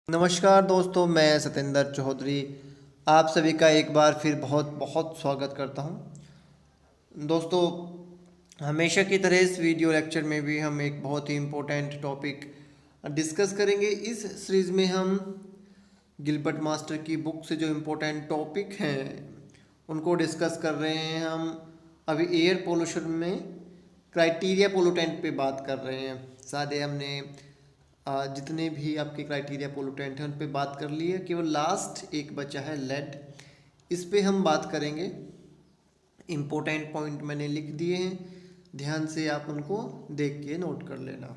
नमस्कार दोस्तों, मैं सतेंद्र चौधरी आप सभी का एक बार फिर बहुत बहुत स्वागत करता हूं। दोस्तों, हमेशा की तरह इस वीडियो लेक्चर में भी हम एक बहुत ही इम्पोर्टेंट टॉपिक डिस्कस करेंगे। इस सीरीज़ में हम गिलबर्ट मास्टर की बुक से जो इम्पोर्टेंट टॉपिक हैं उनको डिस्कस कर रहे हैं। हम अभी एयर पोल्यूशन में क्राइटेरिया पोलूटेंट पे बात कर रहे हैं। सारे हमने जितने भी आपके क्राइटेरिया पोलूटेंट हैं उन पे बात कर ली है। केवल लास्ट एक बचा है लेड। इस पे हम बात करेंगे। इम्पोर्टेंट पॉइंट मैंने लिख दिए हैं, ध्यान से आप उनको देख के नोट कर लेना।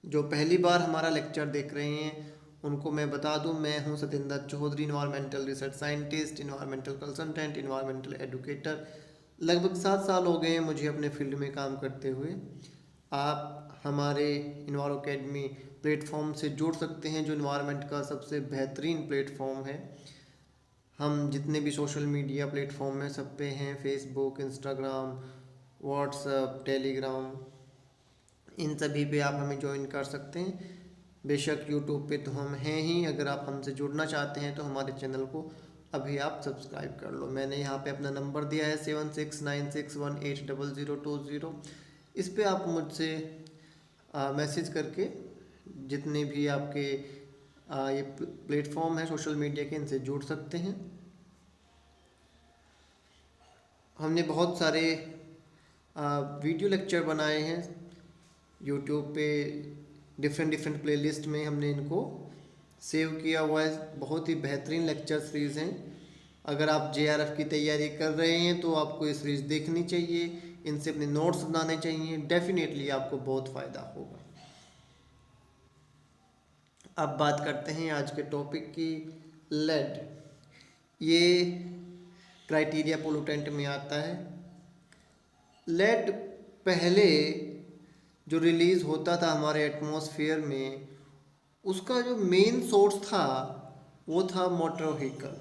जो पहली बार हमारा लेक्चर देख रहे हैं उनको मैं बता दूं, मैं हूं Satendra Chaudhary, environmental research scientist, environmental consultant, environmental educator. लगभग 7 साल हो गए हैं मुझे अपने फील्ड में काम करते हुए। आप हमारे इन्वायरो अकेडमी प्लेटफॉर्म से जुड़ सकते हैं, जो इन्वायरमेंट का सबसे बेहतरीन प्लेटफॉर्म है। हम जितने भी सोशल मीडिया प्लेटफॉर्म हैं सब पे हैं, फेसबुक, इंस्टाग्राम, व्हाट्सएप, टेलीग्राम, इन सभी पे आप हमें ज्वाइन कर सकते हैं। बेशक यूट्यूब पे तो हम हैं ही, अगर आप हमसे जुड़ना चाहते हैं तो हमारे चैनल को अभी आप सब्सक्राइब कर लो। मैंने यहाँ पे अपना नंबर दिया है 7696180020। इस पे आप मुझसे मैसेज करके जितने भी आपके ये प्लेटफॉर्म है सोशल मीडिया के, इनसे जुड़ सकते हैं। हमने बहुत सारे वीडियो लेक्चर बनाए हैं यूट्यूब पे, डिफरेंट डिफरेंट प्लेलिस्ट में हमने इनको सेव किया हुआ है। बहुत ही बेहतरीन लेक्चर सीरीज़ हैं। अगर आप जेआरएफ की तैयारी कर रहे हैं तो आपको ये सीरीज़ देखनी चाहिए, इनसे अपने नोट्स बनाने चाहिए। डेफिनेटली आपको बहुत फ़ायदा होगा। अब बात करते हैं आज के टॉपिक की। लेड ये क्राइटेरिया पोलूटेंट में आता है। लेड पहले जो रिलीज़ होता था हमारे एटमॉस्फेयर में, उसका जो मेन सोर्स था वो था मोटर व्हीकल।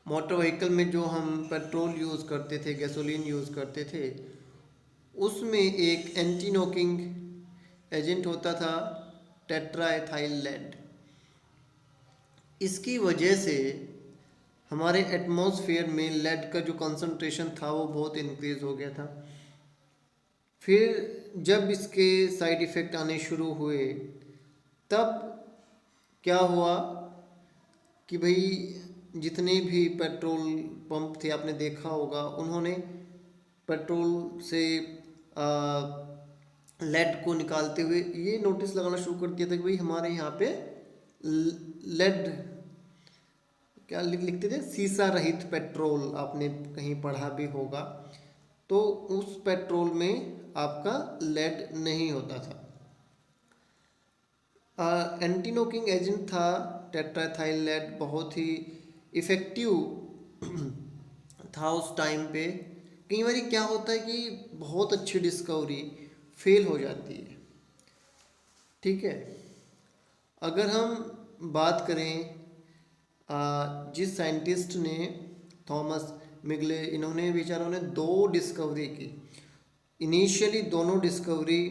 मोटर व्हीकल में जो हम पेट्रोल यूज़ करते थे, गैसोलीन यूज़ करते थे, उसमें एक एंटी नॉकिंग एजेंट होता था, टेट्राएथाइल लेड। इसकी वजह से हमारे एटमॉस्फेयर में लेड का जो कंसंट्रेशन था वो बहुत इंक्रीज हो गया था। फिर जब इसके साइड इफ़ेक्ट आने शुरू हुए तब क्या हुआ कि भाई जितने भी पेट्रोल पंप थे, आपने देखा होगा, उन्होंने पेट्रोल से लेड को निकालते हुए ये नोटिस लगाना शुरू कर दिया था कि भाई हमारे यहाँ पे लेड क्या लिखते थे, सीसा रहित पेट्रोल। आपने कहीं पढ़ा भी होगा। तो उस पेट्रोल में आपका लेड नहीं होता था। एंटी नॉकिंग एजेंट था टेट्राथाइल लेड, बहुत ही इफ़ेक्टिव था उस टाइम पे। कई बार क्या होता है कि बहुत अच्छी डिस्कवरी फेल हो जाती है। ठीक है, अगर हम बात करें जिस साइंटिस्ट ने, थॉमस मिगले, इन्होंने बेचारों ने 2 डिस्कवरी की। इनिशियली दोनों डिस्कवरी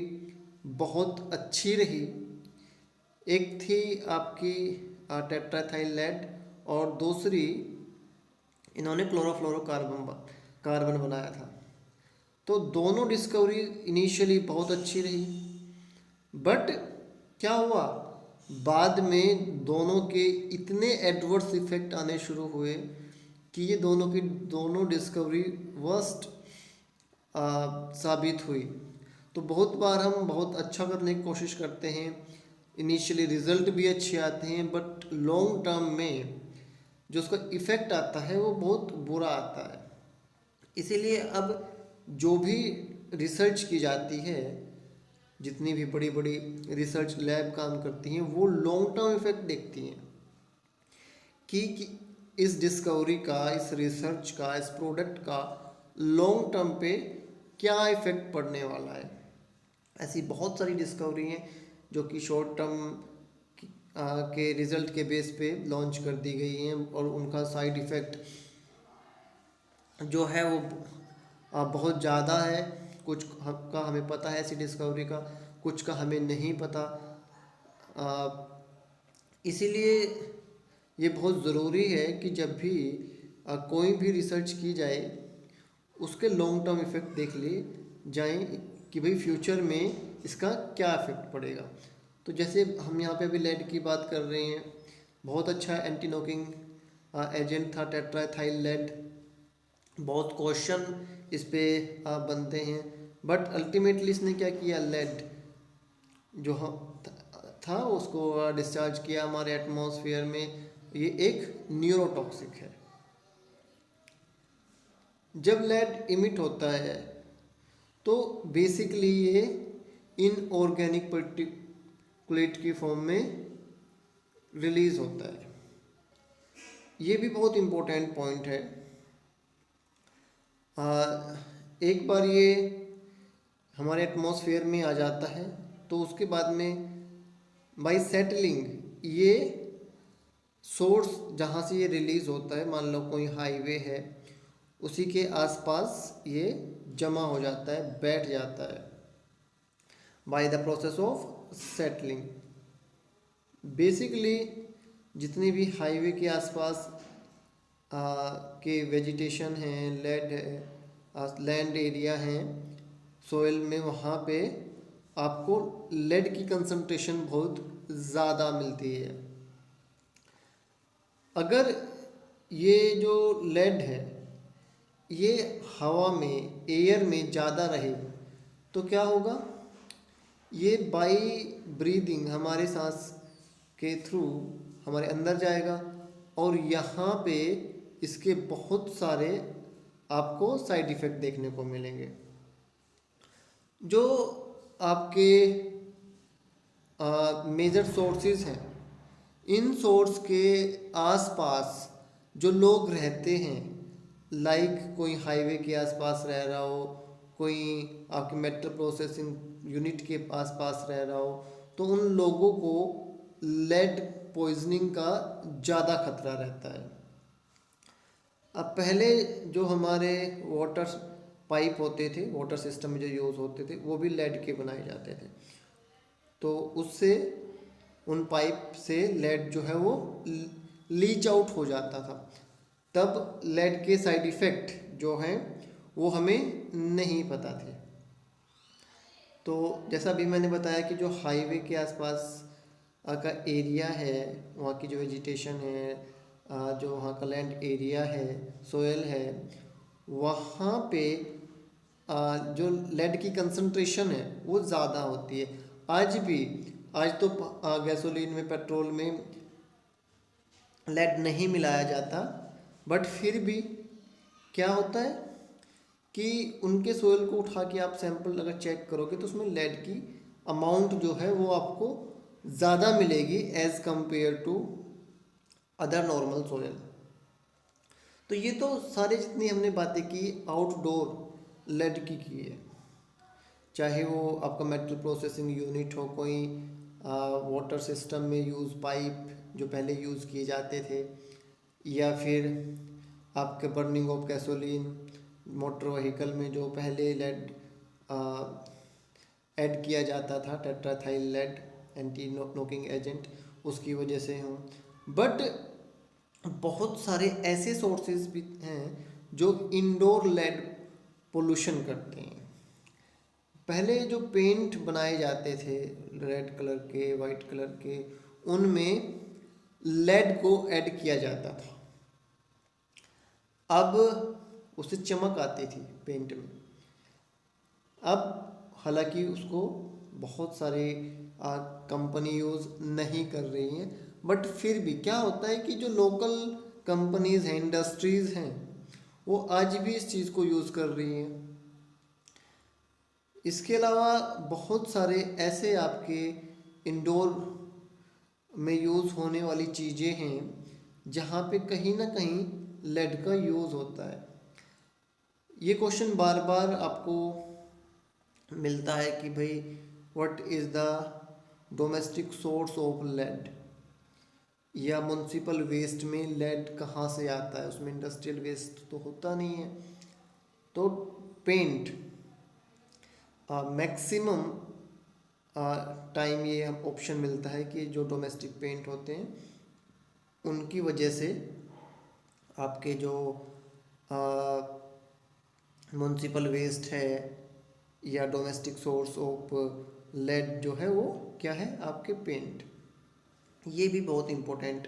बहुत अच्छी रही। एक थी आपकी टेट्राथाइल लेड और दूसरी इन्होंने कार्बन बनाया था। तो दोनों डिस्कवरी इनिशियली बहुत अच्छी रही, बट क्या हुआ, बाद में दोनों के इतने एडवर्स इफेक्ट आने शुरू हुए कि ये दोनों की दोनों डिस्कवरी वर्स्ट साबित हुई। तो बहुत बार हम बहुत अच्छा करने की कोशिश करते हैं, इनिशियली रिजल्ट भी अच्छे आते हैं, बट लॉन्ग टर्म में जो उसका इफ़ेक्ट आता है वो बहुत बुरा आता है। इसीलिए अब जो भी रिसर्च की जाती है, जितनी भी बड़ी बड़ी रिसर्च लैब काम करती हैं, वो लॉन्ग टर्म इफेक्ट देखती हैं कि इस डिस्कवरी का, इस रिसर्च का, इस प्रोडक्ट का लॉन्ग टर्म पे क्या इफेक्ट पड़ने वाला है। ऐसी बहुत सारी डिस्कवरी हैं जो कि शॉर्ट टर्म के रिजल्ट के बेस पे लॉन्च कर दी गई हैं और उनका साइड इफ़ेक्ट जो है वो बहुत ज़्यादा है। कुछ का हमें पता है ऐसी डिस्कवरी का, कुछ का हमें नहीं पता। इसीलिए ये बहुत ज़रूरी है कि जब भी कोई भी रिसर्च की जाए उसके लॉन्ग टर्म इफ़ेक्ट देख लिए जाएं कि भाई फ्यूचर में इसका क्या इफ़ेक्ट पड़ेगा। तो जैसे हम यहाँ पे अभी लेड की बात कर रहे हैं, बहुत अच्छा एंटी नॉकिंग एजेंट था टेट्राथाइल लेड। बहुत क्वेश्चन इस पे बनते हैं, बट अल्टीमेटली इसने क्या किया, लेड जो था उसको डिस्चार्ज किया हमारे एटमॉस्फेयर में। ये एक न्यूरोटॉक्सिक है। जब लेड इमिट होता है तो बेसिकली ये इनऑर्गेनिक पार्टिकुलेट की फॉर्म में रिलीज होता है। ये भी बहुत इम्पोर्टेंट पॉइंट है। एक बार ये हमारे एटमॉस्फेयर में आ जाता है तो उसके बाद में बाई सेटलिंग ये सोर्स जहाँ से ये रिलीज़ होता है, मान लो कोई हाईवे है, उसी के आसपास ये जमा हो जाता है, बैठ जाता है by the process of settling. Basically जितने भी हाईवे के आसपास के वेजिटेशन हैं, लैंड है, लैंड एरिया हैं सोइल में, वहाँ पे आपको लेड की कंसंट्रेशन बहुत ज़्यादा मिलती है। अगर ये जो लेड है ये हवा में, एयर में ज़्यादा रहे तो क्या होगा, ये बाई ब्रीदिंग हमारे सांस के थ्रू हमारे अंदर जाएगा और यहाँ पे इसके बहुत सारे आपको साइड इफ़ेक्ट देखने को मिलेंगे। जो आपके मेजर सोर्सेज हैं, इन सोर्स के आसपास जो लोग रहते हैं, लाइक कोई हाईवे के आसपास रह रहा हो, कोई आपके मेटल प्रोसेसिंग यूनिट के आसपास रह रहा हो, तो उन लोगों को लेड पॉइजनिंग का ज़्यादा खतरा रहता है। अब पहले जो हमारे वाटर पाइप होते थे, वाटर सिस्टम में जो यूज़ होते थे, वो भी लेड के बनाए जाते थे। तो उससे उन पाइप से लेड जो है वो लीच आउट हो जाता था। तब लेड के साइड इफ़ेक्ट जो हैं वो हमें नहीं पता थे। तो जैसा भी मैंने बताया कि जो हाईवे के आसपास का एरिया है, वहाँ की जो वेजिटेशन है, जो वहाँ का लैंड एरिया है, सोयल है, वहाँ पे जो लेड की कंसंट्रेशन है वो ज़्यादा होती है। आज भी, आज तो गैसोलीन में, पेट्रोल में लेड नहीं मिलाया जाता, बट फिर भी क्या होता है कि उनके सोयल को उठा के आप सैंपल अगर चेक करोगे तो उसमें लेड की अमाउंट जो है वो आपको ज़्यादा मिलेगी as compared to other normal soil. तो ये तो सारे जितनी हमने बातें की आउटडोर लेड की है, चाहे वो आपका मेटल प्रोसेसिंग यूनिट हो, कोई वाटर सिस्टम में यूज़ पाइप जो पहले यूज़ किए जाते थे, या फिर आपके burning of gasoline motor vehicle में जो पहले लेड ऐड किया जाता था, टेट्राथाइल लेड एंटी नॉकिंग एजेंट, उसकी वजह से हों। बट बहुत सारे ऐसे सोर्सेज भी हैं जो इंडोर लेड पोल्यूशन करते हैं। पहले जो पेंट बनाए जाते थे रेड कलर के, वाइट कलर के, उनमें लेड को ऐड किया जाता था। अब उससे चमक आती थी पेंट में। अब हालांकि उसको बहुत सारे कंपनी यूज़ नहीं कर रही हैं, बट फिर भी क्या होता है कि जो लोकल कंपनीज़ हैं, इंडस्ट्रीज़ हैं, वो आज भी इस चीज़ को यूज़ कर रही हैं। इसके अलावा बहुत सारे ऐसे आपके इंडोर में यूज़ होने वाली चीज़ें हैं जहाँ पे कहीं ना कहीं लेड का यूज़ होता है। ये क्वेश्चन बार बार आपको मिलता है कि भाई what is the domestic source of lead, या म्युनिसिपल वेस्ट में लेड कहाँ से आता है, उसमें इंडस्ट्रियल वेस्ट तो होता नहीं है। तो पेंट मैक्सिमम टाइम ये हम ऑप्शन मिलता है कि जो डोमेस्टिक पेंट होते हैं उनकी वजह से आपके जो म्युनिसिपल वेस्ट है या डोमेस्टिक सोर्स ऑफ लेड जो है वो क्या है आपके पेंट। ये भी बहुत इम्पोर्टेंट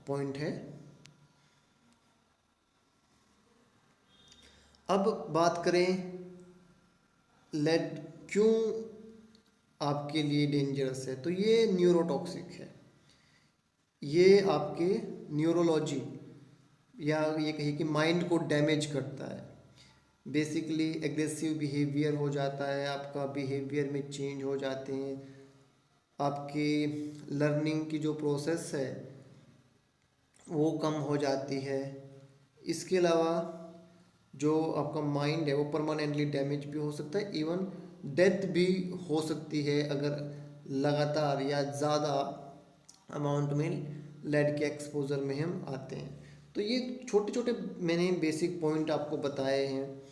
पॉइंट है। अब बात करें लेड क्यों आपके लिए डेंजरस है, तो ये न्यूरोटॉक्सिक है। ये आपके न्यूरोलॉजी या ये कहिए कि माइंड को डैमेज करता है। बेसिकली एग्रेसिव बिहेवियर हो जाता है, आपका बिहेवियर में चेंज हो जाते हैं, आपकी लर्निंग की जो प्रोसेस है वो कम हो जाती है। इसके अलावा जो आपका माइंड है वो परमानेंटली डैमेज भी हो सकता है, इवन डेथ भी हो सकती है अगर लगातार या ज़्यादा अमाउंट में लेड के एक्सपोजर में हम आते हैं। तो ये छोटे छोटे मैंने बेसिक पॉइंट आपको बताए हैं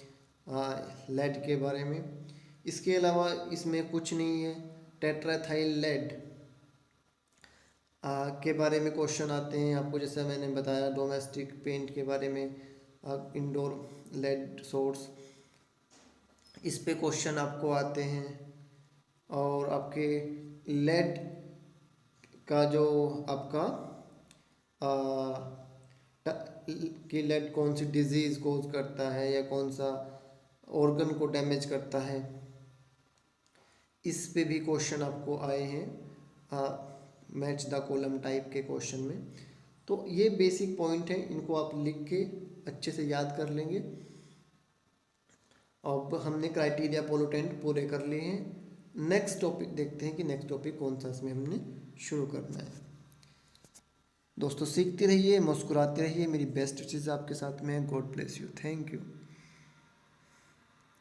लेड के बारे में। इसके अलावा इसमें कुछ नहीं है। टेट्राथाइल लेड के बारे में क्वेश्चन आते हैं आपको, जैसे मैंने बताया डोमेस्टिक पेंट के बारे में, इंडोर लेड सोर्स, इस पे क्वेश्चन आपको आते हैं। और आपके लेड का जो आपका कि लेड कौन सी डिजीज़ कोज करता है या कौन सा ऑर्गन को डैमेज करता है, इस पे भी क्वेश्चन आपको आए हैं मैच द कॉलम टाइप के क्वेश्चन में। तो ये बेसिक पॉइंट है, इनको आप लिख के अच्छे से याद कर लेंगे। अब हमने क्राइटेरिया पोलूटेंट पूरे कर लिए हैं। नेक्स्ट टॉपिक देखते हैं कि नेक्स्ट टॉपिक कौन सा इसमें हमने शुरू करना है। दोस्तों सीखते रहिए, मुस्कुराते रहिए, मेरी बेस्ट चीज़ आपके साथ में। God bless you, thank you.